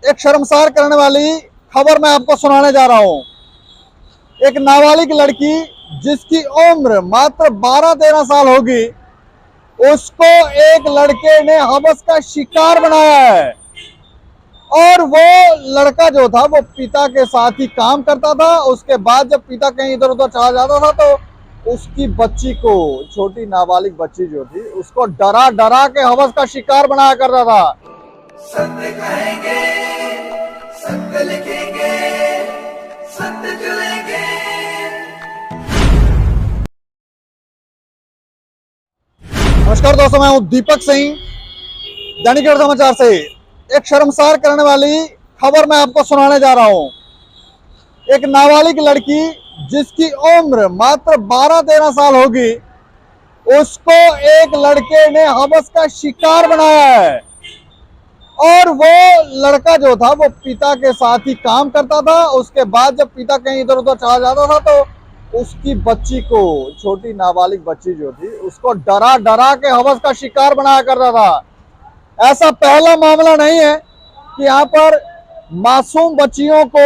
एक शर्मसार करने वाली खबर मैं आपको सुनाने जा रहा हूं। एक नाबालिग लड़की जिसकी उम्र मात्र 12-13 साल होगी, उसको एक लड़के ने हवस का शिकार बनाया है। और वो लड़का जो था वो पिता के साथ ही काम करता था। उसके बाद जब पिता कहीं इधर उधर चला जाता था तो उसकी बच्ची को, छोटी नाबालिग बच्ची जो थी, उसको डरा डरा के हवस का शिकार बनाया करता था। सत्य कहेंगे, सत्य लिखेंगे, सत्य चलेंगे। नमस्कार दोस्तों, मैं हूं दीपक सिंह, दैनिक सवेरा समाचार से। एक शर्मसार करने वाली खबर मैं आपको सुनाने जा रहा हूं। एक नाबालिग लड़की जिसकी उम्र मात्र 12-13 साल होगी, उसको एक लड़के ने हवस का शिकार बनाया है। और वो लड़का जो था वो पिता के साथ ही काम करता था। उसके बाद जब पिता कहीं इधर उधर चला जाता था तो उसकी बच्ची को, छोटी नाबालिग बच्ची जो थी, उसको डरा डरा के हवस का शिकार बनाया करता था। ऐसा पहला मामला नहीं है कि यहाँ पर मासूम बच्चियों को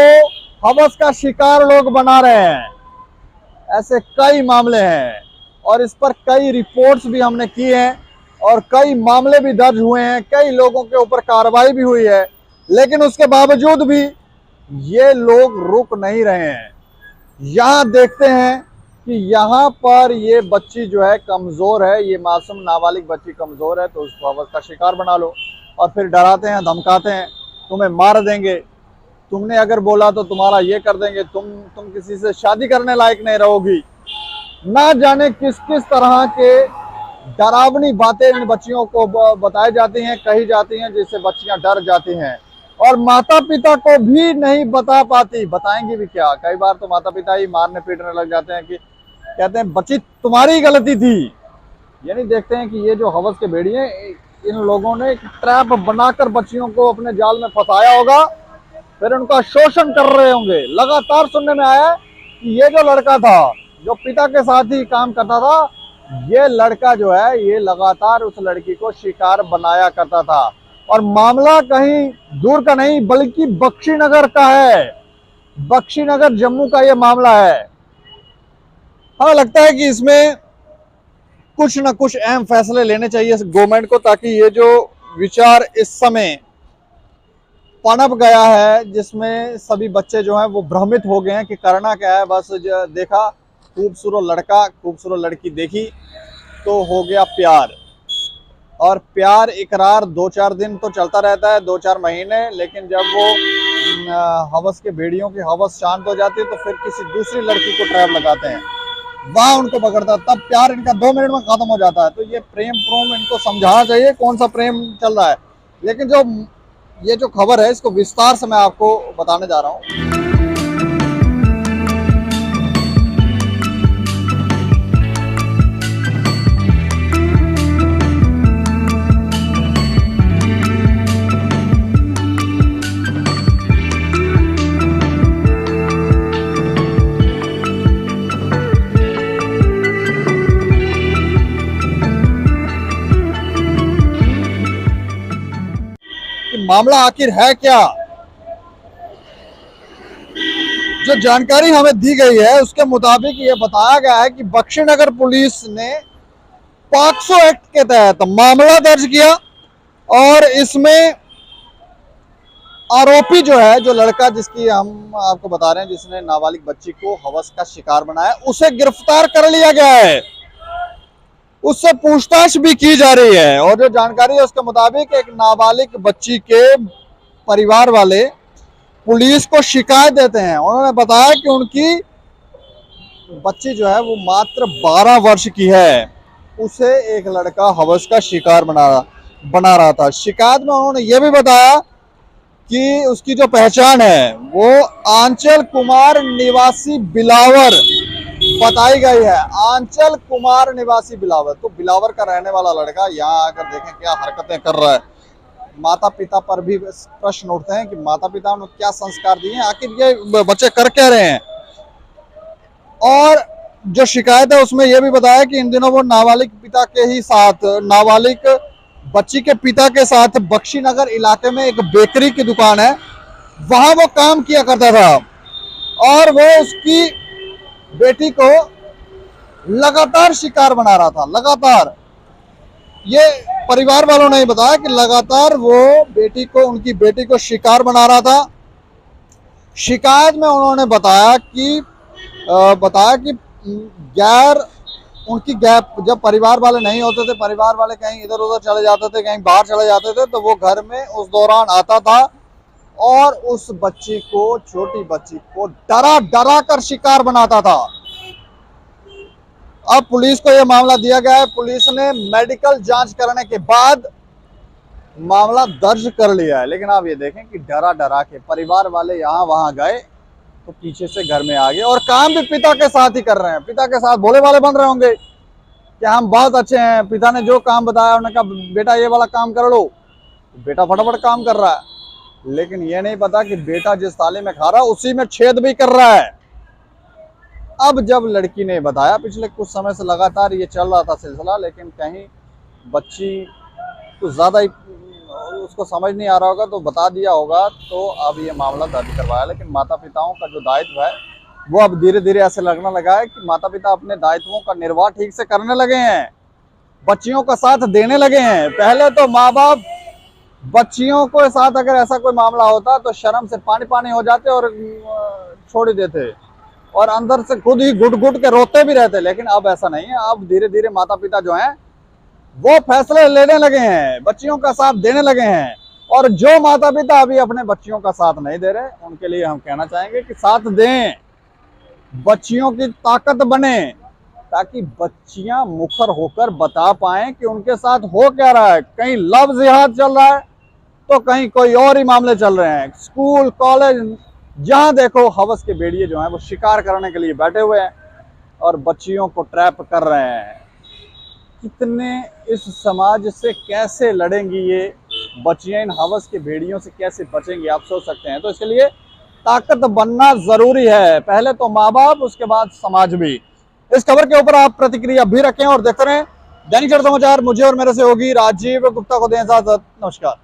हवस का शिकार लोग बना रहे हैं। ऐसे कई मामले हैं और इस पर कई रिपोर्ट्स भी हमने की हैं और कई मामले भी दर्ज हुए हैं, कई लोगों के ऊपर कार्रवाई भी हुई है। लेकिन उसके बावजूद भी ये लोग रुक नहीं रहे हैं। यहाँ देखते हैं कि यहाँ पर ये बच्ची जो है कमज़ोर है, ये मासूम नाबालिग बच्ची कमज़ोर है, तो उसको हवस का शिकार बना लो और फिर डराते हैं, धमकाते हैं, तुम्हें मार देंगे, तुमने अगर बोला तो तुम्हारा ये कर देंगे, तुम किसी से शादी करने लायक नहीं रहोगी। ना जाने किस किस तरह के डरावनी बातें इन बच्चियों को बताई जाती हैं, कही जाती हैं, जिससे बच्चियां डर जाती हैं और माता पिता को भी नहीं बता पाती। बताएंगी भी क्या? कई बार तो माता पिता ही मारने पीटने लग जाते हैं कि कहते हैं बच्ची तुम्हारी गलती थी। यानी देखते हैं कि ये जो हवस के भेड़िए, इन लोगों ने एक ट्रैप बनाकर बच्चियों को अपने जाल में फंसाया होगा, फिर उनका शोषण कर रहे होंगे। लगातार सुनने में आया कि ये जो लड़का था जो पिता के साथ ही काम करता था, ये लड़का जो है ये लगातार उस लड़की को शिकार बनाया करता था। और मामला कहीं दूर का नहीं बल्कि बख्शीनगर का है। बख्शीनगर जम्मू का ये मामला है। हाँ, लगता है कि इसमें कुछ ना कुछ अहम फैसले लेने चाहिए गवर्नमेंट को, ताकि ये जो विचार इस समय पनप गया है, जिसमें सभी बच्चे जो हैं वो भ्रमित हो गए हैं कि करना क्या है। बस देखा खूबसूरत लड़का, खूबसूरत लड़की देखी तो हो गया प्यार। और प्यार इकरार 2-4 दिन तो चलता रहता है, 2-4 महीने, लेकिन जब वो हवस के भेड़ियों की हवस शांत हो जाती है तो फिर किसी दूसरी लड़की को ट्रैप लगाते हैं, वहाँ उनको पकड़ता है, तब प्यार इनका 2 मिनट में खत्म हो जाता है। तो ये प्रेम इनको समझाना चाहिए कौन सा प्रेम चल रहा है। लेकिन ये जो खबर है इसको विस्तार से मैं आपको बताने जा रहा हूँ। मामला आखिर है क्या? जो जानकारी हमें दी गई है उसके मुताबिक ये बताया गया है कि बख्शीनगर पुलिस ने पॉक्सो एक्ट के तहत मामला दर्ज किया और इसमें आरोपी जो है, जो लड़का जिसकी हम आपको बता रहे हैं, जिसने नाबालिग बच्ची को हवस का शिकार बनाया, उसे गिरफ्तार कर लिया गया है। उससे पूछताछ भी की जा रही है। और जो जानकारी है उसके मुताबिक एक नाबालिग बच्ची के परिवार वाले पुलिस को शिकायत देते हैं। उन्होंने बताया कि उनकी बच्ची जो है वो मात्र 12 वर्ष की है, उसे एक लड़का हवस का शिकार बना रहा था। शिकायत में उन्होंने ये भी बताया कि उसकी जो पहचान है वो आंचल कुमार निवासी बिलावर बताई गई है। आंचल कुमार निवासी बिलावर, तो बिलावर का रहने वाला लड़का यहाँ आकर देखें क्या हरकतें कर रहा है। माता पिता पर भी प्रश्न उठते हैं कि माता पिता ने क्या संस्कार दिए हैं, आखिर ये बच्चे कर क्या रहे हैं। और जो शिकायत है उसमें यह भी बताया कि इन दिनों वो नाबालिग पिता के ही साथ, नाबालिग बच्ची के पिता के साथ बख्शीनगर इलाके में एक बेकरी की दुकान है वहां वो काम किया करता था और वो उसकी बेटी को लगातार शिकार बना रहा था। लगातार, ये परिवार वालों ने बताया कि लगातार वो उनकी बेटी को शिकार बना रहा था। शिकायत में उन्होंने बताया कि उनकी गैप, जब परिवार वाले नहीं होते थे, परिवार वाले कहीं इधर उधर चले जाते थे, कहीं बाहर चले जाते थे, तो वो घर में उस दौरान आता था और उस बच्ची को, छोटी बच्ची को डरा डरा कर शिकार बनाता था। अब पुलिस को यह मामला दिया गया है। पुलिस ने मेडिकल जांच करने के बाद मामला दर्ज कर लिया है। लेकिन आप ये देखें कि डरा डरा के परिवार वाले यहाँ वहां गए तो पीछे से घर में आ गए और काम भी पिता के साथ ही कर रहे हैं। पिता के साथ भोले वाले बन रहे होंगे कि हम बहुत अच्छे हैं, पिता ने जो काम बताया उन्होंने कहा बेटा ये वाला काम कर लो, बेटा फटाफट काम कर रहा है। लेकिन ये नहीं पता कि बेटा जिस थाली में खा रहा है उसी में छेद भी कर रहा है। अब जब लड़की ने बताया, पिछले कुछ समय से लगातार ये चल रहा था सिलसिला, लेकिन कहीं बच्ची कुछ ज़्यादा ही उसको समझ नहीं आ रहा होगा तो बता दिया होगा, तो अब ये मामला दर्ज करवाया। लेकिन माता पिताओं का जो दायित्व है वो अब धीरे धीरे ऐसे लगने लगा है कि माता पिता अपने दायित्वों का निर्वाह ठीक से करने लगे हैं, बच्चियों का साथ देने लगे हैं। पहले तो माँ बाप बच्चियों के साथ अगर ऐसा कोई मामला होता तो शर्म से पानी पानी हो जाते और छोड़ ही देते और अंदर से खुद ही घुट घुट के रोते भी रहते। लेकिन अब ऐसा नहीं है। अब धीरे धीरे माता पिता जो हैं वो फैसले लेने लगे हैं, बच्चियों का साथ देने लगे हैं। और जो माता पिता अभी अपने बच्चियों का साथ नहीं दे रहे, उनके लिए हम कहना चाहेंगे कि साथ दें, बच्चियों की ताकत बने, ताकि बच्चियां मुखर होकर बता पाएं कि उनके साथ हो क्या रहा है। कहीं लव जिहाद चल रहा है तो कहीं कोई और ही मामले चल रहे हैं। स्कूल कॉलेज जहां देखो हवस के भेड़िए जो हैं वो शिकार करने के लिए बैठे हुए हैं और बच्चियों को ट्रैप कर रहे हैं। कितने इस समाज से कैसे लड़ेंगी ये बच्चियां, इन हवस के भेड़ियों से कैसे बचेंगी, आप सोच सकते हैं। तो इसके लिए ताकत बनना जरूरी है, पहले तो माँ बाप, उसके बाद समाज भी। इस खबर के ऊपर आप प्रतिक्रिया भी रखें और देखते रहें दैनिक समाचार। मुझे और मेरे सहयोगी राजीव गुप्ता को दें इजाजत। नमस्कार।